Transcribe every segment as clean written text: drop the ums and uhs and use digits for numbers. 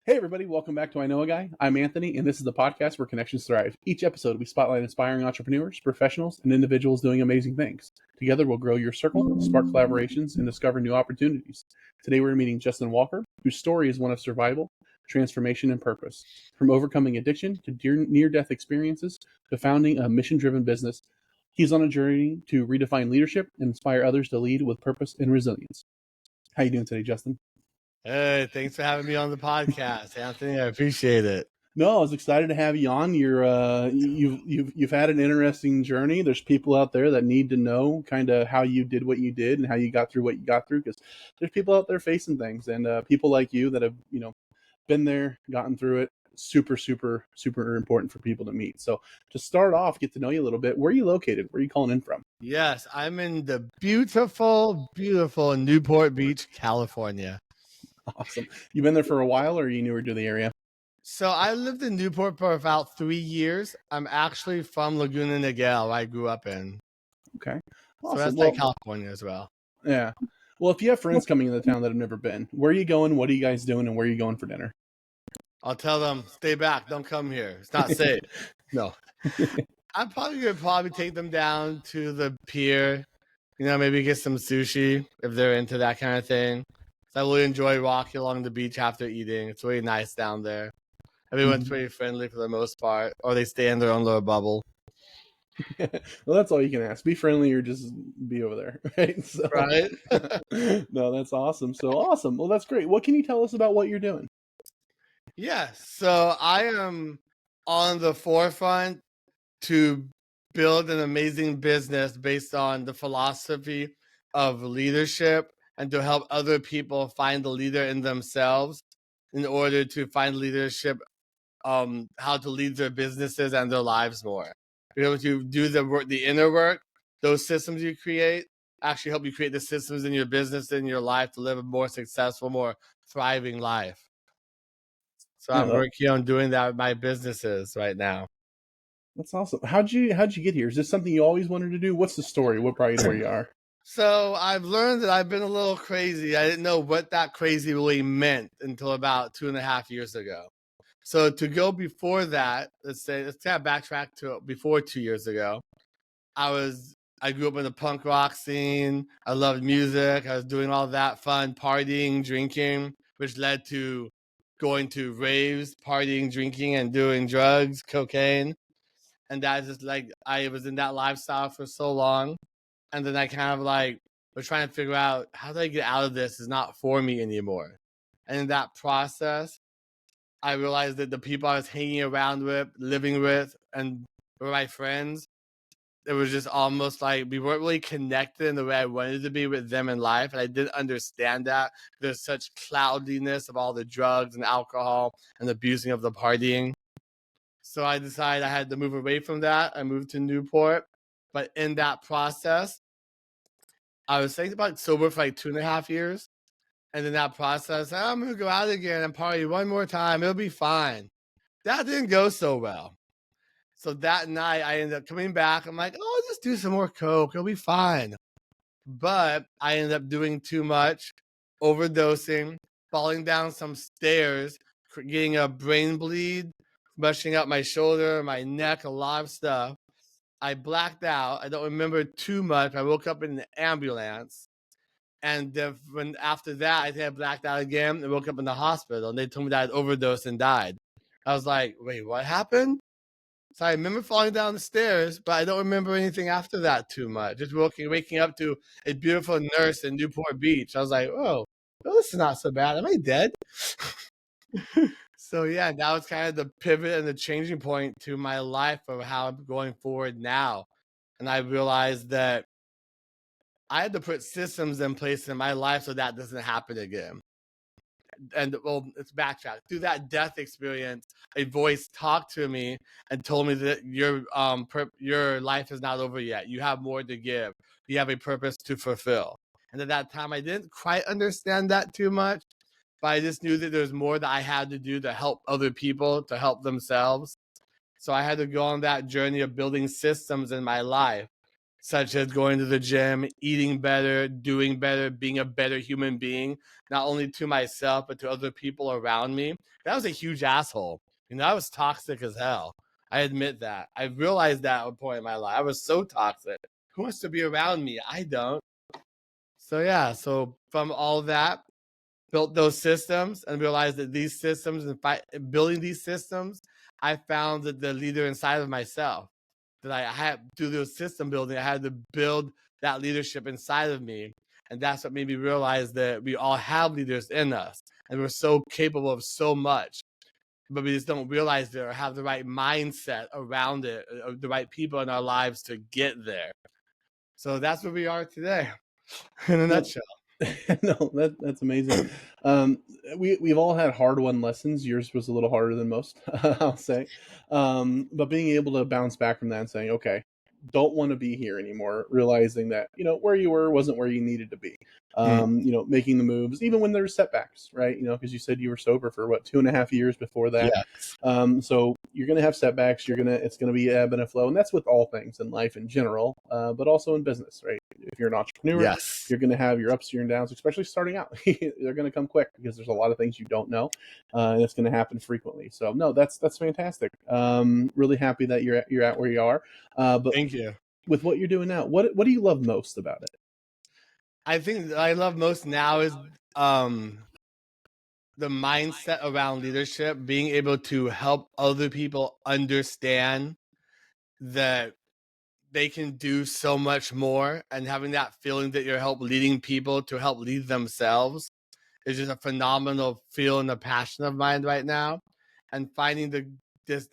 Hey, everybody, welcome back to I Know a Guy. I'm Anthony, and this is the podcast where connections thrive. Each episode, we spotlight inspiring entrepreneurs, professionals, and individuals doing amazing things. Together, we'll grow your circle, spark collaborations, and discover new opportunities. Today, we're meeting Justin Walker, whose story is one of survival, transformation, and purpose. From overcoming addiction to near-death experiences to founding a mission-driven business, he's on a journey to redefine leadership and inspire others to lead with purpose and resilience. How you doing today, Justin? Hey, thanks for having me on the podcast, Anthony. I appreciate it. No, I was excited to have you on. You've had an interesting journey. There's people out there that need to know kind of how you did what you did and how you got through what you got through, because there's people out there facing things, and people like you that have been there, gotten through it. Super, super, super important for people to meet. So to start off, get to know you a little bit. Where are you located? Where are you calling in from? Yes, I'm in the beautiful, beautiful Newport Beach, California. Awesome. You been there for a while, or are you newer to the area? So I lived in Newport for about 3 years. I'm actually from Laguna Niguel, where I grew up in. Okay. Awesome. So that's like California as well. Yeah. Well, if you have friends coming into town that have never been, where are you going? What are you guys doing? And where are you going for dinner? I'll tell them, stay back. Don't come here. It's not safe. No. I'm probably going to take them down to the pier, maybe get some sushi if they're into that kind of thing. So I really enjoy walking along the beach after eating. It's really nice down there. Everyone's pretty friendly for the most part, or they stay in their own little bubble. Well, that's all you can ask. Be friendly or just be over there, right? So, right? No, that's awesome. So awesome. Well, that's great. What can you tell us about what you're doing? Yeah, so I am on the forefront to build an amazing business based on the philosophy of leadership and to help other people find the leader in themselves in order to find leadership, how to lead their businesses and their lives more. Be able to do the work, the inner work, those systems you create actually help you create the systems in your business, in your life to live a more successful, more thriving life. So I'm working on doing that with my businesses right now. That's awesome. How'd you get here? Is this something you always wanted to do? What's the story? What brought you to where you are? So I've learned that I've been a little crazy. I didn't know what that crazy really meant until about 2.5 years ago. So to go before that, let's kind of backtrack to before 2 years ago. I grew up in the punk rock scene. I loved music. I was doing all that fun, partying, drinking, which led to going to raves, partying, drinking, and doing drugs, cocaine. And that just I was in that lifestyle for so long. And then I kind of was trying to figure out how do I get out of this? It's not for me anymore. And in that process, I realized that the people I was hanging around with, living with, and were my friends, it was just almost like we weren't really connected in the way I wanted to be with them in life. And I didn't understand that. There's such cloudiness of all the drugs and alcohol and the abusing of the partying. So I decided I had to move away from that. I moved to Newport. But in that process, I was thinking about sober for 2.5 years. And in that process, I'm going to go out again and party one more time. It'll be fine. That didn't go so well. So that night, I ended up coming back. I'm like, oh, I'll just do some more coke. It'll be fine. But I ended up doing too much, overdosing, falling down some stairs, getting a brain bleed, meshing up my shoulder, my neck, a lot of stuff. I blacked out. I don't remember too much. I woke up in an ambulance. And when after that, I think I blacked out again and woke up in the hospital. And they told me that I'd overdosed and died. I was like, wait, what happened? So I remember falling down the stairs, but I don't remember anything after that too much. Just waking up to a beautiful nurse in Newport Beach. I was like, oh, well, this is not so bad. Am I dead? So yeah, that was kind of the pivot and the changing point to my life of how I'm going forward now. And I realized that I had to put systems in place in my life so that doesn't happen again. And well, let's backtrack. Through that death experience, a voice talked to me and told me that your life is not over yet. You have more to give. You have a purpose to fulfill. And at that time, I didn't quite understand that too much, but I just knew that there's more that I had to do to help other people, to help themselves. So I had to go on that journey of building systems in my life such as going to the gym, eating better, doing better, being a better human being, not only to myself, but to other people around me. That was a huge asshole. I was toxic as hell. I admit that. I realized that at a point in my life. I was so toxic. Who wants to be around me? I don't. So, yeah. So, from all that, built those systems and realized that these systems and building these systems, I found that the leader inside of myself, that I had through the system building, I had to build that leadership inside of me. And that's what made me realize that we all have leaders in us and we're so capable of so much, but we just don't realize it or have the right mindset around it, or the right people in our lives to get there. So that's where we are today in a No, nutshell. no, that's amazing. Um, we've all had hard won lessons. Yours was a little harder than most, I'll say. But being able to bounce back from that and saying, okay, don't want to be here anymore, realizing that, where you were wasn't where you needed to be. Making the moves, even when there's setbacks, right? Because you said you were sober for what, 2.5 years before that. Yes. So you're going to have setbacks. It's going to be ebb and a flow. And that's with all things in life in general, but also in business, right? If you're an entrepreneur, Yes. you're going to have your ups, your downs, especially starting out. They're going to come quick because there's a lot of things you don't know, and it's going to happen frequently. So no, that's fantastic. Really happy that you're at where you are. But Thank you. with what you're doing now, what do you love most about it? I think that I love most now is the mindset around leadership, being able to help other people understand that they can do so much more, and having that feeling that you're help leading people to help lead themselves is just a phenomenal feel and a passion of mine right now. And finding the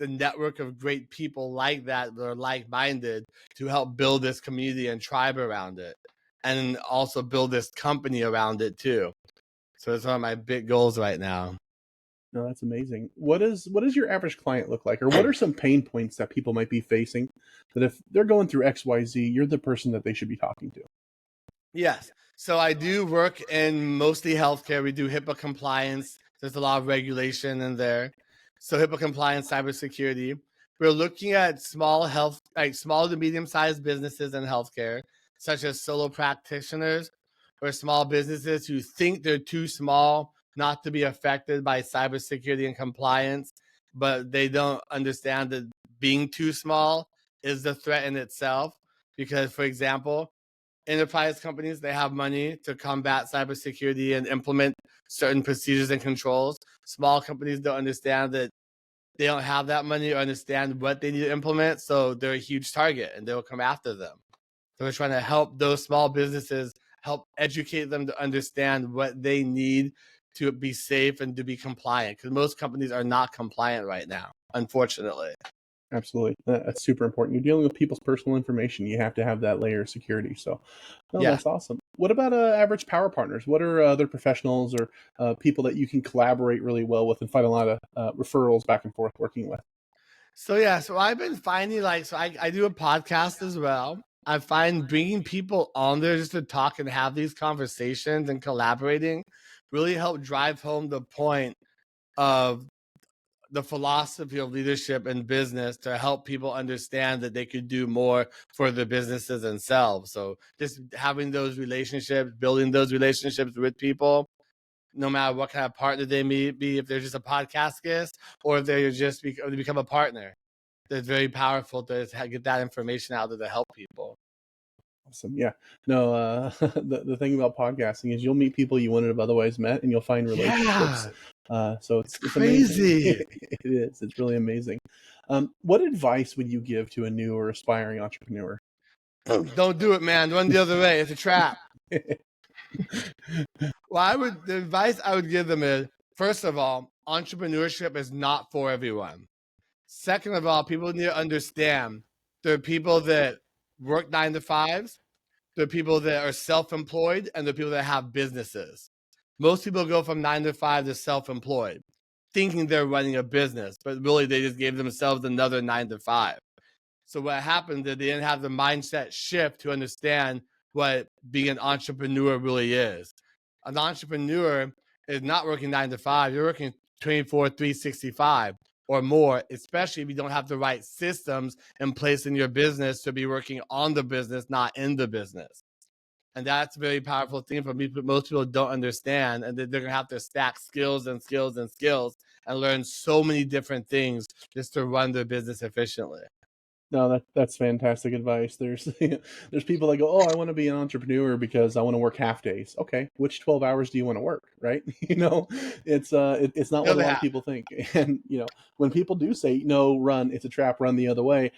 network of great people like that are like-minded to help build this community and tribe around it, and also build this company around it too. So it's one of my big goals right now. No, that's amazing. What does your average client look like, or what are some pain points that people might be facing that if they're going through XYZ, you're the person that they should be talking to? Yes. So I do work in mostly healthcare. We do HIPAA compliance. There's a lot of regulation in there. So HIPAA compliance, cybersecurity. We're looking at small to medium sized businesses in healthcare, such as solo practitioners or small businesses who think they're too small not to be affected by cybersecurity and compliance, but they don't understand that being too small is the threat in itself. Because, for example, enterprise companies, they have money to combat cybersecurity and implement certain procedures and controls. Small companies don't understand that they don't have that money or understand what they need to implement, so they're a huge target and they'll come after them. So we're trying to help those small businesses, help educate them to understand what they need to be safe and to be compliant, because most companies are not compliant right now, unfortunately. Absolutely. That's super important. You're dealing with people's personal information. You have to have that layer of security. So, no, Yeah. that's awesome. What about average power partners? What are other professionals or people that you can collaborate really well with and find a lot of referrals back and forth working with? So I've been finding I do a podcast as well. I find bringing people on there just to talk and have these conversations and collaborating really help drive home the point of the philosophy of leadership in business, to help people understand that they could do more for their businesses themselves. So just having those relationships, building those relationships with people, no matter what kind of partner they may be, if they're just a podcast guest or if they become a partner. It's very powerful to get that information out there to help people. Awesome. Yeah. No, the thing about podcasting is you'll meet people you wouldn't have otherwise met and you'll find relationships. Yeah, So it's it's amazing. crazy. It is. It's really amazing. What advice would you give to a new or aspiring entrepreneur? Don't do it, man. Run the other way. It's a trap. The advice I would give them is, first of all, entrepreneurship is not for everyone. Second of all, people need to understand there are people that work 9 to 5s, there are people that are self-employed, and there are people that have businesses. Most people go from 9 to 5 to self-employed, thinking they're running a business, but really they just gave themselves another 9 to 5. So what happened is they didn't have the mindset shift to understand what being an entrepreneur really is. An entrepreneur is not working 9 to 5. You're working 24, 365. or more, especially if you don't have the right systems in place in your business to be working on the business, not in the business. And that's a very powerful thing for me. Most people don't understand, and they're going to have to stack skills and skills and skills and learn so many different things just to run their business efficiently. No, that's fantastic advice. There's there's people that go, oh, I want to be an entrepreneur because I want to work half days. Okay, which 12 hours do you want to work? Right? It's not The what a other lot of half. people think. And when people do say no, run, it's a trap, run the other way.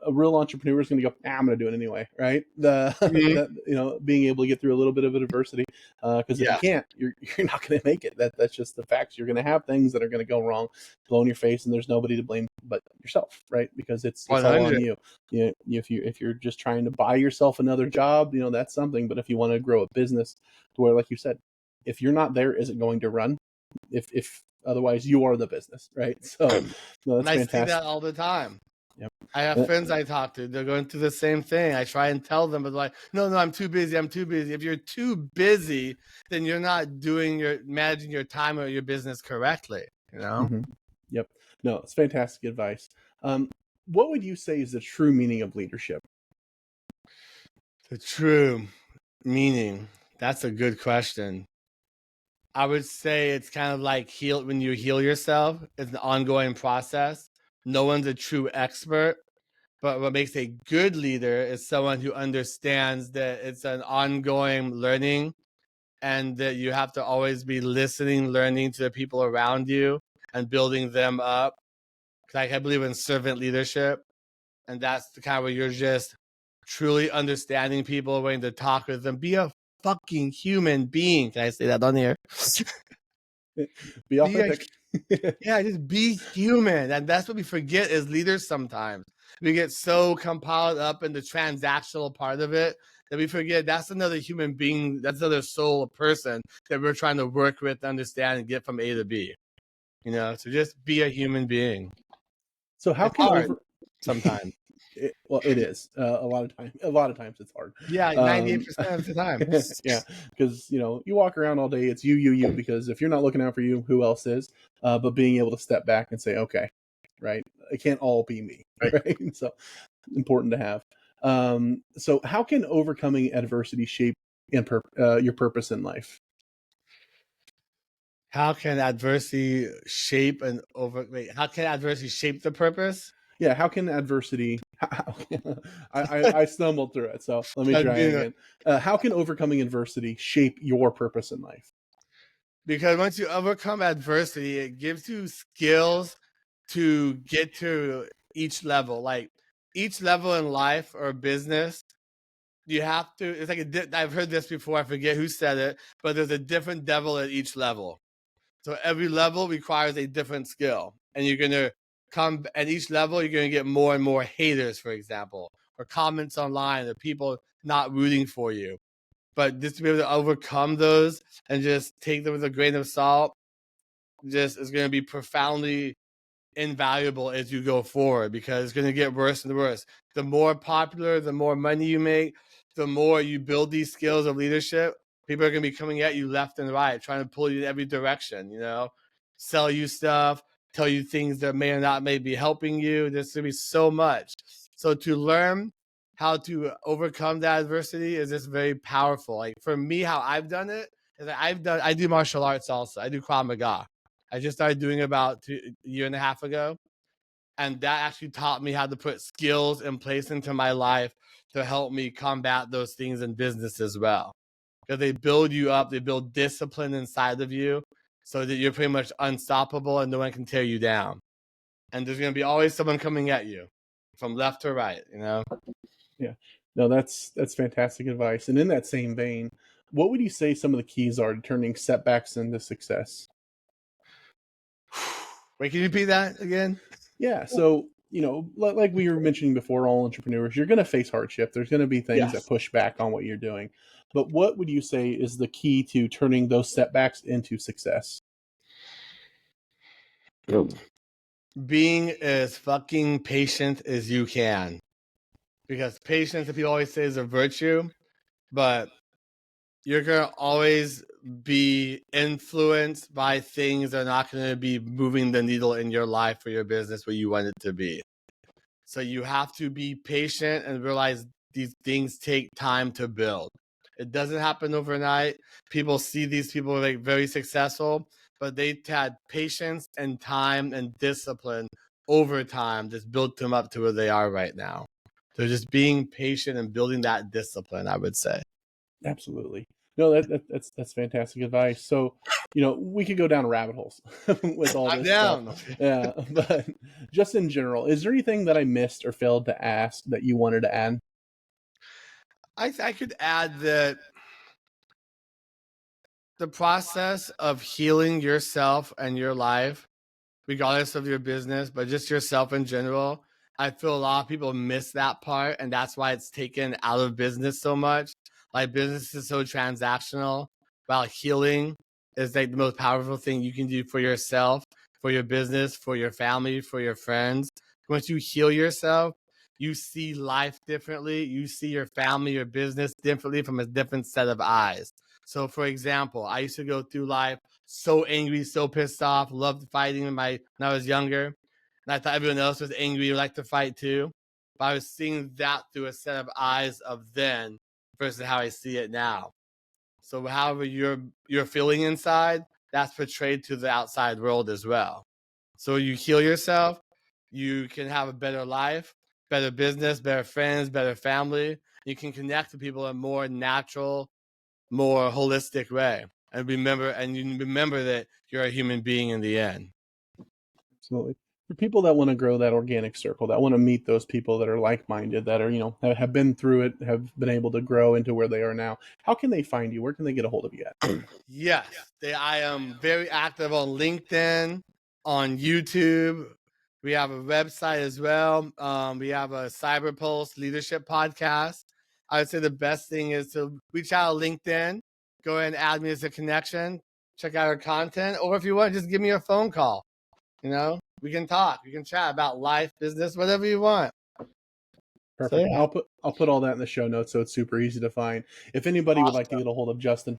A real entrepreneur is going to go, I'm going to do it anyway, right? Mhm. Being able to get through a little bit of adversity, because if you Yeah, can't, you're not going to make it. That's just the facts. You're going to have things that are going to go wrong, blow in your face, and there's nobody to blame but yourself, right? Because it's all on 100. you. If you're just trying to buy yourself another job, that's something. But if you want to grow a business to where, like you said, if you're not there, is it going to run? If otherwise, you are the business, right? So, no, And that's I see fantastic. that all the time. Yep. I have friends I talk to. They're going through the same thing. I try and tell them, but they're like, no, I'm too busy. I'm too busy. If you're too busy, then you're not managing your time or your business correctly. Mm-hmm. Yep. No, it's fantastic advice. What would you say is the true meaning of leadership? The true meaning. That's a good question. I would say it's kind of like when you heal yourself. It's an ongoing process. No one's a true expert, but what makes a good leader is someone who understands that it's an ongoing learning and that you have to always be listening, learning to the people around you and building them up. Like I believe in servant leadership, and that's the kind where you're just truly understanding people, willing to talk with them. Be a fucking human being. Can I say that on here? Be Be a authentic. Yeah, just be human. And that's what we forget as leaders sometimes. We get so compiled up in the transactional part of it that we forget that's another human being, that's another soul, a person that we're trying to work with, understand, and get from A to B. So just be a human being. So how It's can hard over sometimes. it is a lot of times it's hard. Yeah, 98% of the time. Yeah, because you walk around all day, it's you, because if you're not looking out for you, who else is? But being able to step back and say, okay, right, it can't all be me. Right. Right? So important to have. So how can overcoming adversity shape your purpose in life? How can adversity shape how can adversity shape the purpose? Yeah, how can adversity? I stumbled through it, so let me try again. How can overcoming adversity shape your purpose in life? Because once you overcome adversity, it gives you skills to get to each level. Like each level in life or business, you have to. It's like I've heard this before. I forget who said it, but there's a different devil at each level. So every level requires a different skill, and you're gonna come at each level. You're gonna get more and more haters, for example, or comments online, or people not rooting for you. But just to be able to overcome those and just take them with a grain of salt, just is going to be profoundly invaluable as you go forward because it's going to get worse and worse. The more popular, the more money you make, the more you build these skills of leadership. People are going to be coming at you left and right, trying to pull you in every direction, sell you stuff, tell you things that may or not may be helping you. There's going to be so much. So to learn how to overcome that adversity is just very powerful. Like for me, how I've done it is that I do martial arts also. I do Krav Maga. I just started doing it about a year and a half ago. And that actually taught me how to put skills in place into my life to help me combat those things in business as well. Because they build you up, they build discipline inside of you so that you're pretty much unstoppable and no one can tear you down. And there's going to be always someone coming at you from left to right. Yeah, no, that's fantastic advice. And in that same vein, what would you say some of the keys are to turning setbacks into success? Wait, can you repeat that again? Yeah, so like we were mentioning before, all entrepreneurs, you're going to face hardship. There's going to be things that Yes. push back on what you're doing. But what would you say is the key to turning those setbacks into success? Being as fucking patient as you can. Because patience, if you always say, is a virtue, but you're going to always be influenced by things that are not going to be moving the needle in your life or your business where you want it to be. So you have to be patient and realize these things take time to build. It doesn't happen overnight. People see these people like very successful, but they had patience and time and discipline over time that's built them up to where they are right now. So just being patient and building that discipline, I would say. Absolutely. No, that's fantastic advice. So, we could go down rabbit holes with all I'm this stuff. down. Yeah, but just in general, is there anything that I missed or failed to ask that you wanted to add? I could add that the process of healing yourself and your life, regardless of your business, but just yourself in general, I feel a lot of people miss that part, and that's why it's taken out of business so much. Like business is so transactional, while healing is like the most powerful thing you can do for yourself, for your business, for your family, for your friends. Once you heal yourself, you see life differently. You see your family, your business differently from a different set of eyes. So, for example, I used to go through life so angry, so pissed off, loved fighting when I was younger. And I thought everyone else was angry, liked to fight too. But I was seeing that through a set of eyes of then versus how I see it now. So however you're feeling inside, that's portrayed to the outside world as well. So you heal yourself, you can have a better life, better business, better friends, better family. You can connect to people in a more natural, more holistic way. And you remember that you're a human being in the end. Absolutely. For people that want to grow that organic circle, that want to meet those people that are like-minded, that are, have been through it, have been able to grow into where they are now, how can they find you? Where can they get a hold of you at? Yes, I am very active on LinkedIn, on YouTube. We have a website as well. We have a Cyber Pulse leadership podcast. I would say the best thing is to reach out on LinkedIn, go ahead and add me as a connection, check out our content, or if you want, just give me a phone call. We can talk, we can chat about life, business, whatever you want. So, Perfect. yeah. I'll put all that in the show notes so it's super easy to find. If anybody would like to get a hold of Justin,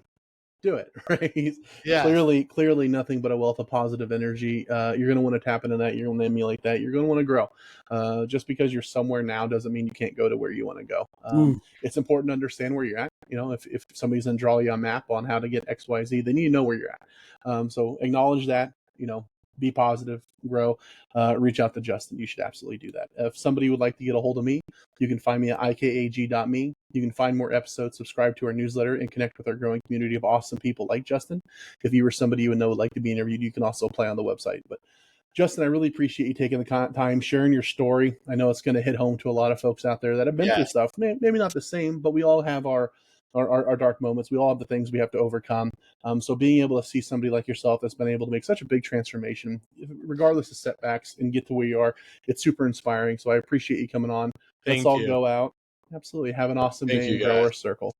do it. Right? He's Yes. clearly nothing but a wealth of positive energy. You're going to want to tap into that. You're going to emulate that. You're going to want to grow. Just because you're somewhere now doesn't mean you can't go to where you want to go. It's important to understand where you're at. If somebody's going to draw you a map on how to get X, Y, Z, they need to know where you're at. So acknowledge that. Be positive, grow. Reach out to Justin. You should absolutely do that. If somebody would like to get a hold of me, you can find me at ikag.me. You can find more episodes, subscribe to our newsletter, and connect with our growing community of awesome people like Justin. If you were somebody you would know would like to be interviewed, you can also apply on the website. But Justin, I really appreciate you taking the time, sharing your story. I know it's going to hit home to a lot of folks out there that have been through stuff. Maybe not the same, but we all have our dark moments. We all have the things we have to overcome. So being able to see somebody like yourself that's been able to make such a big transformation, regardless of setbacks, and get to where you are, it's super inspiring. So I appreciate you coming on. Let's Thank all you. go out. Absolutely. Have an awesome Thank day you, and grow guys. our circle.